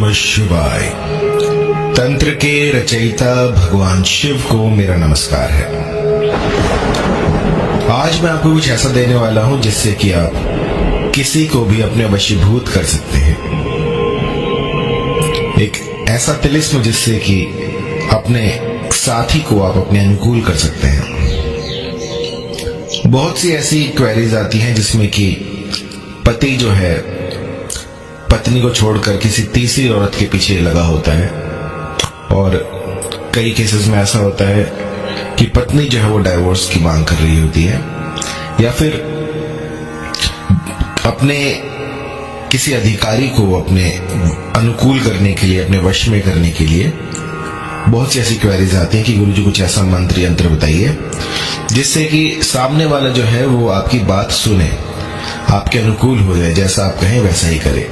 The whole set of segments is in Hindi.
नमः शिवाय। तंत्र के रचयिता भगवान शिव को मेरा नमस्कार है। आज मैं आपको कुछ ऐसा देने वाला हूं जिससे कि आप किसी को भी अपने वशीभूत कर सकते हैं। एक ऐसा तिलिस्म जिससे कि अपने साथी को आप अपने अनुकूल कर सकते हैं। बहुत सी ऐसी क्वेरीज आती हैं जिसमें कि पति जो है पत्नी को छोड़कर किसी तीसरी औरत के पीछे लगा होता है, और कई केसेस में ऐसा होता है कि पत्नी जो है वो डाइवोर्स की मांग कर रही होती है, या फिर अपने किसी अधिकारी को अपने अनुकूल करने के लिए, अपने वश में करने के लिए बहुत सी ऐसी क्वेरीज आती हैं कि गुरुजी कुछ ऐसा मंत्र यंत्र बताइए जिससे कि सामने वाला जो है वो आपकी बात सुने, आपके अनुकूल हो जाए, जैसा आप कहें वैसा ही करे।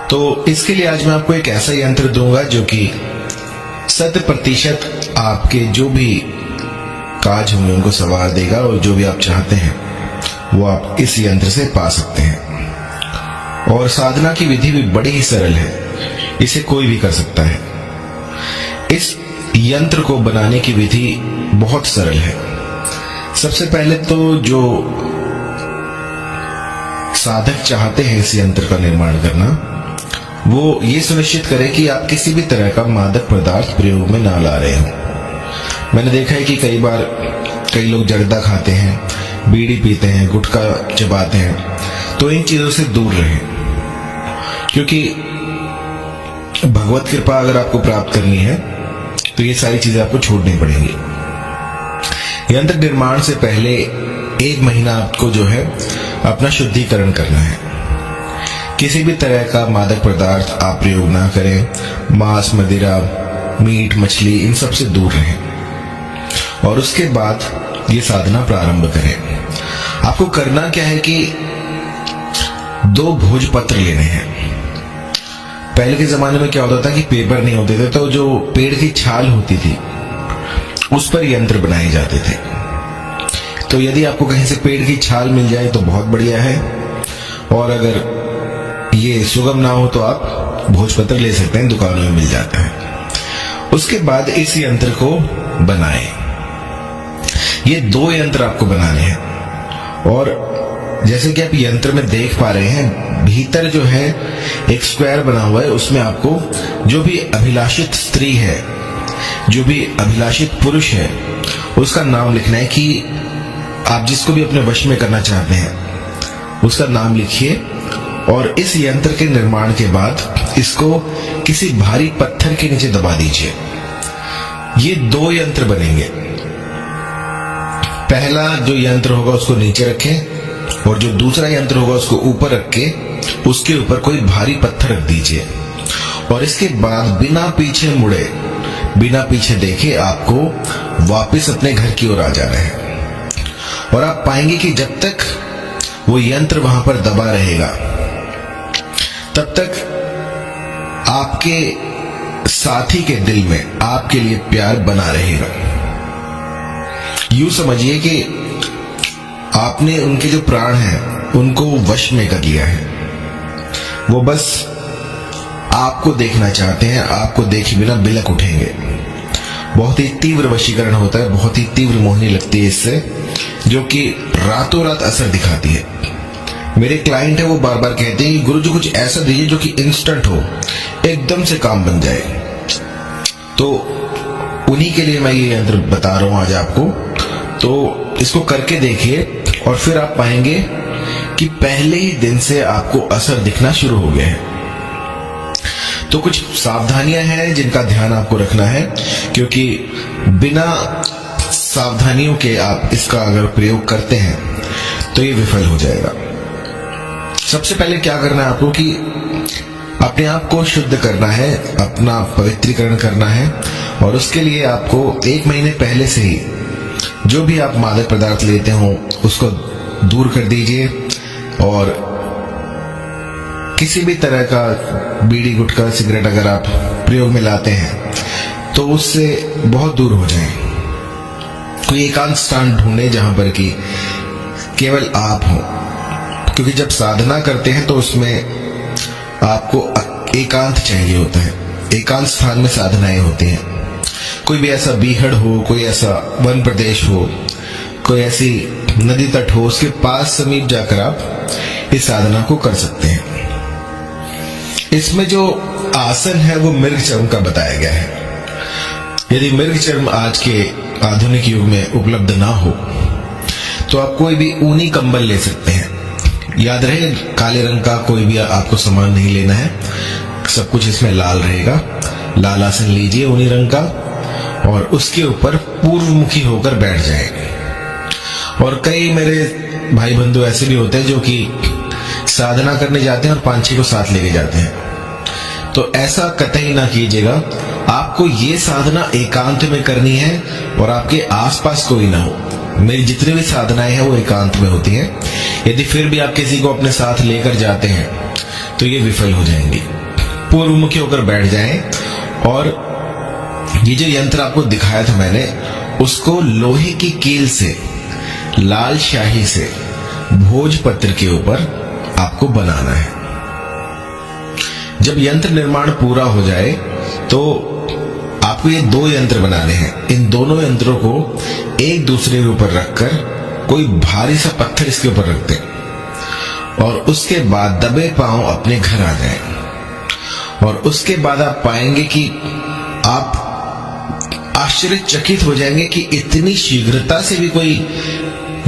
तो इसके लिए आज मैं आपको एक ऐसा यंत्र दूंगा जो कि 100% आपके जो भी काज होंगे उनको सवार देगा, और जो भी आप चाहते हैं वो आप इस यंत्र से पा सकते हैं। और साधना की विधि भी बड़ी ही सरल है, इसे कोई भी कर सकता है। इस यंत्र को बनाने की विधि बहुत सरल है। सबसे पहले तो जो साधक चाहते हैं इस यंत्र का निर्माण करना, वो ये सुनिश्चित करें कि आप किसी भी तरह का मादक पदार्थ प्रयोग में ना ला रहे हो। मैंने देखा है कि कई बार कई लोग जर्दा खाते हैं, बीड़ी पीते हैं, गुटखा चबाते हैं, तो इन चीजों से दूर रहें, क्योंकि भगवत कृपा अगर आपको प्राप्त करनी है तो ये सारी चीजें आपको छोड़नी पड़ेंगी। यंत्र निर्माण से पहले 1 महीना आपको जो है अपना शुद्धिकरण करना है। किसी भी तरह का मादक पदार्थ आप प्रयोग ना करें। मांस, मदिरा, मीट, मछली, इन सब से दूर रहें, और उसके बाद ये साधना प्रारंभ करें। आपको करना क्या है कि 2 भोजपत्र लेने हैं। पहले के जमाने में क्या होता था कि पेपर नहीं होते थे, तो जो पेड़ की छाल होती थी उस पर यंत्र बनाए जाते थे। तो यदि आपको कहीं से पेड़ की छाल मिल जाए तो बहुत बढ़िया है, और अगर ये सुगम ना हो तो आप भोजपत्र ले सकते हैं, दुकानों में मिल जाता है। उसके बाद इस यंत्र को बनाएं। ये 2 यंत्र आपको बनाने हैं, और जैसे कि आप यंत्र में देख पा रहे हैं, भीतर जो है एक स्क्वायर बना हुआ है। उसमें आपको जो भी अभिलाषित स्त्री है, जो भी अभिलाषित पुरुष है, उसका नाम लिखना है कि आप जिसको भी अपने वश में करना चाहते हैं उसका नाम लिखिए। और इस यंत्र के निर्माण के बाद इसको किसी भारी पत्थर के नीचे दबा दीजिए। ये 2 यंत्र बनेंगे। पहला जो यंत्र होगा उसको नीचे रखें, और जो दूसरा यंत्र होगा उसको ऊपर रख के उसके ऊपर कोई भारी पत्थर रख दीजिए। और इसके बाद बिना पीछे मुड़े, बिना पीछे देखे आपको वापस अपने घर की ओर आ जाना है। और आप पाएंगे कि जब तक वो यंत्र वहां पर दबा रहेगा तब तक आपके साथी के दिल में आपके लिए प्यार बना रहेगा। यूं समझिए कि आपने उनके जो प्राण हैं उनको वश में कर लिया है। वो बस आपको देखना चाहते हैं, आपको देखे बिना बिलक उठेंगे। बहुत ही तीव्र वशीकरण होता है, बहुत ही तीव्र मोहनी लगती है इससे, जो कि रातों रात असर दिखाती है। मेरे क्लाइंट है, वो बार बार कहते हैं कि गुरुजी कुछ ऐसा दीजिए जो कि इंस्टेंट हो, एकदम से काम बन जाए। तो उन्हीं के लिए मैं ये यंत्र बता रहा हूं आज आपको। तो इसको करके देखिए, और फिर आप पाएंगे कि पहले ही दिन से आपको असर दिखना शुरू हो गया है। तो कुछ सावधानियां हैं जिनका ध्यान आपको रखना है, क्योंकि बिना सावधानियों के आप इसका अगर प्रयोग करते हैं तो ये विफल हो जाएगा। सबसे पहले क्या करना है आपको कि अपने आप को शुद्ध करना है, अपना पवित्रीकरण करना है, और उसके लिए आपको 1 महीने पहले से ही जो भी आप मादक पदार्थ लेते हो उसको दूर कर दीजिए, और किसी भी तरह का बीड़ी, गुटखा, सिगरेट अगर आप प्रयोग में लाते हैं तो उससे बहुत दूर हो जाएं। कोई एकांत स्थान ढूंढे जहां पर कि केवल आप हो, क्योंकि जब साधना करते हैं तो उसमें आपको एकांत चाहिए होता है। एकांत स्थान में साधनाएं होती हैं। कोई भी ऐसा बीहड़ हो, कोई ऐसा वन प्रदेश हो, कोई ऐसी नदी तट हो, उसके पास समीप जाकर आप इस साधना को कर सकते हैं। इसमें जो आसन है वो मृग चर्म का बताया गया है। यदि मृग चर्म आज के आधुनिक युग में उपलब्ध ना हो तो आप कोई भी ऊनी कंबल ले सकते हैं। याद रहे, काले रंग का कोई भी आपको सामान नहीं लेना है, सब कुछ इसमें लाल रहेगा। लाल आसन लीजिए ऊनी रंग का और उसके ऊपर पूर्वमुखी होकर बैठ जाए। और कई मेरे भाई बंधु ऐसे भी होते हैं जो कि साधना करने जाते हैं और 5-6 को साथ लेके जाते हैं। तो ऐसा कतई ना कीजिएगा। आपको ये साधना एकांत में करनी है और आपके आसपास कोई ना हो। मेरी जितनी भी साधनाएं हैं वो एकांत में होती हैं। यदि फिर भी आप किसी को अपने साथ लेकर जाते हैं तो ये विफल हो जाएंगी। पूर्वमुखी होकर बैठ जाएं और ये जो यंत्र आपको दिखाया था मैंने, उसको लोहे की कील से, लाल शाही से भोजपत्र के ऊपर आपको बनाना है। जब यंत्र निर्माण पूरा हो जाए तो आपको ये 2 यंत्र बनाने हैं। इन दोनों यंत्रों को एक दूसरे के ऊपर रखकर कोई भारी सा पत्थर इसके ऊपर रख दें और उसके बाद दबे पांव अपने घर आ जाएं। और उसके बाद आप पाएंगे कि आप आश्चर्यचकित हो जाएंगे कि इतनी शीघ्रता से भी कोई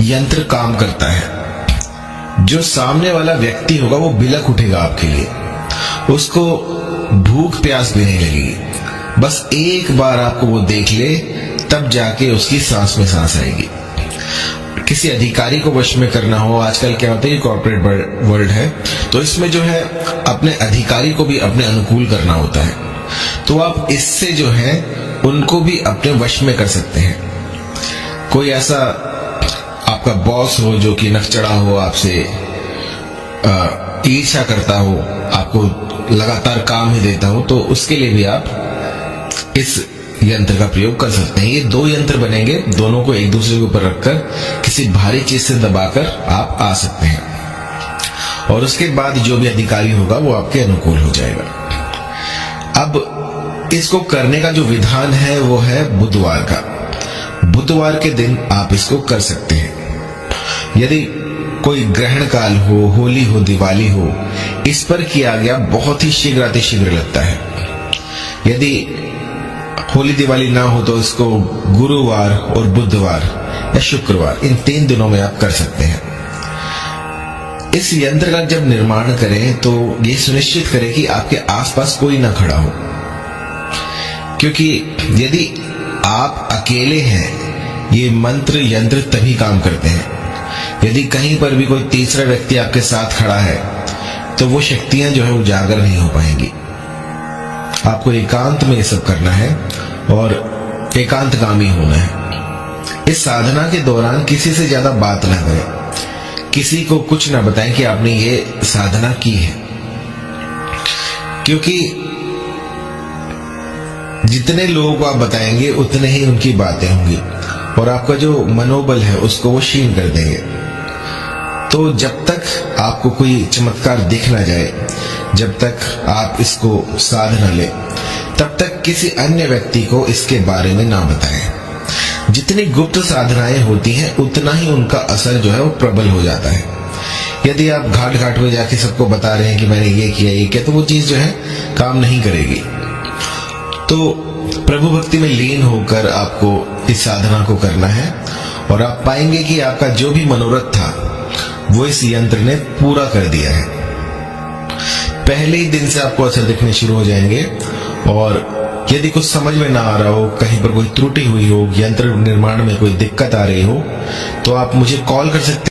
यंत्र काम करता है। जो सामने वाला व्यक्ति होगा वो बिलख उठेगा आपके लिए, उसको भूख प्यास भी नहीं लगेगी। बस एक बार आपको वो देख ले तब जाके उसकी सांस में सांस आएगी। किसी अधिकारी को वश में करना हो, आजकल क्या होता है, कॉर्पोरेट वर्ल्ड है, तो इसमें जो है अपने अधिकारी को भी अपने अनुकूल करना होता है। तो आप इससे जो है उनको भी अपने वश में कर सकते हैं। कोई ऐसा आपका बॉस हो जो कि नखचड़ा हो, आपसे ईर्ष्या करता हो, आपको लगातार काम ही देता हो, तो उसके लिए भी आप इस यंत्र का प्रयोग कर सकते हैं। ये 2 यंत्र बनेंगे, दोनों को एक दूसरे के ऊपर रखकर किसी भारी चीज से दबाकर आप आ सकते हैं और उसके बाद जो भी अधिकारी होगा वो आपके अनुकूल हो जाएगा। अब इसको करने का जो विधान है वो है बुधवार का। बुधवार के दिन आप इसको कर सकते हैं। यदि कोई ग्रहण काल हो, होली हो, दिवाली हो, इस पर किया गया बहुत ही शीघ्र अतिशीघ्र लगता है। यदि होली दिवाली ना हो तो इसको गुरुवार और बुधवार या शुक्रवार, इन 3 दिनों में आप कर सकते हैं। इस यंत्र का जब निर्माण करें तो ये सुनिश्चित करें कि आपके आसपास कोई ना खड़ा हो, क्योंकि यदि आप अकेले हैं ये मंत्र यंत्र तभी काम करते हैं। यदि कहीं पर भी कोई तीसरा व्यक्ति आपके साथ खड़ा है तो वो शक्तियां जो है उजागर नहीं हो पाएंगी। आपको एकांत में ये सब करना है और एकांतगामी होना है। इस साधना के दौरान किसी से ज्यादा बात ना करें, किसी को कुछ ना बताएं कि आपने ये साधना की है, क्योंकि जितने लोगों को आप बताएंगे उतने ही उनकी बातें होंगी और आपका जो मनोबल है उसको वो क्षीण कर देंगे। तो जब तक आपको कोई चमत्कार दिख ना जाए, जब तक आप इसको साध न ले, तब तक किसी अन्य व्यक्ति को इसके बारे में ना बताएं। जितनी गुप्त साधनाएं होती हैं उतना ही उनका असर जो है वो प्रबल हो जाता है। यदि आप घाट घाट में जाके सबको बता रहे हैं कि मैंने ये किया, तो वो चीज जो है काम नहीं करेगी। तो प्रभु भक्ति में लीन होकर आपको इस साधना को करना है और आप पाएंगे कि आपका जो भी मनोरथ था वो इस यंत्र ने पूरा कर दिया है। पहले ही दिन से आपको असर दिखने शुरू हो जाएंगे। और यदि कुछ समझ में ना आ रहा हो, कहीं पर कोई त्रुटि हुई हो, यंत्र निर्माण में कोई दिक्कत आ रही हो, तो आप मुझे कॉल कर सकते हैं।